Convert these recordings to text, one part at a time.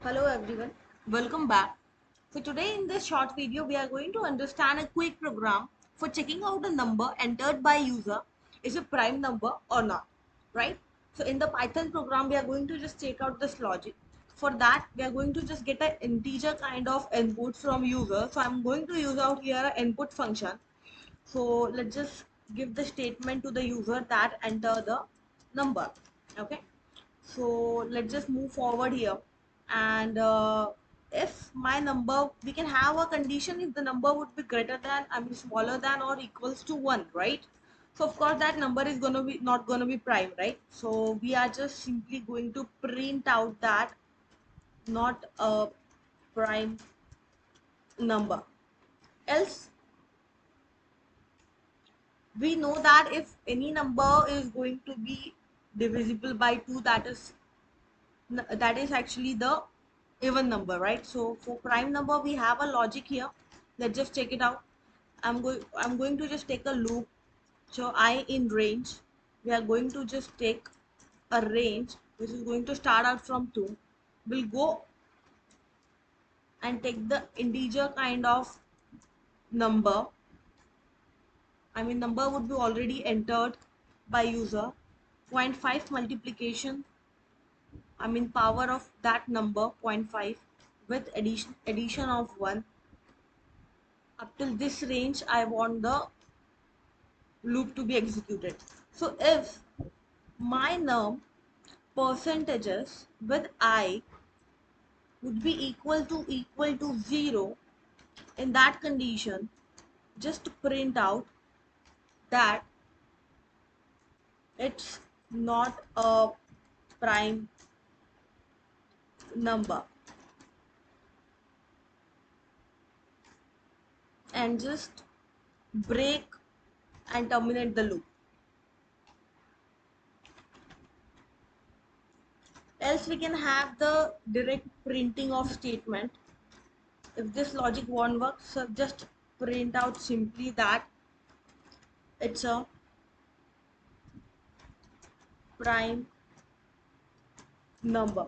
Hello everyone, welcome back. So today in this short video we are going to understand a quick program for checking out a number entered by user is a prime number or not, right? So in the Python program we are going to just check out this logic. For that we are going to just get an integer kind of input from user. So I'm going to use out here an input function. So let's just give the statement to the user that enter the number. Okay, so let's just move forward here. And if my number, we can have a condition if the number would be greater than, smaller than or equals to 1, right? So of course that number is going to be not going to be prime, right? So we are just simply going to print out that not a prime number. Else we know that if any number is going to be divisible by 2, that is actually the even number, right? So for prime number we have a logic here. Let's just check it out. I'm going to just take a loop. So I in range, we are going to just take a range which is going to start out from 2. We'll go and take the integer kind of number. Number would be already entered by user. Zero point 0.5 multiplication, power of that number, zero point 0.5, with addition of 1. Up till this range I want the loop to be executed. So if my num percentages with I would be equal to 0, in that condition just print out that it's not a prime number, and just break and terminate the loop. Else we can have the direct printing of statement. If this logic won't work, so just print out simply that it's a prime number.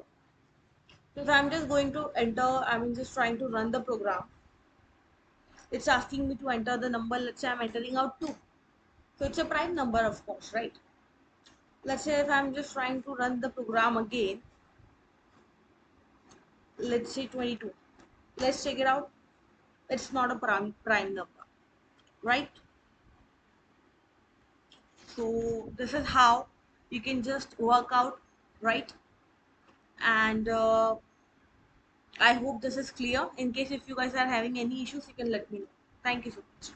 So if I'm just going to enter, just trying to run the program, it's asking me to enter the number. Let's say I'm entering out 2. So it's a prime number, of course, right? Let's say if I'm just trying to run the program again, let's say 22. Let's check it out. It's not a prime number, right? So this is how you can just work out, right? And I hope this is clear. In case if you guys are having any issues, you can let me know. Thank you so much.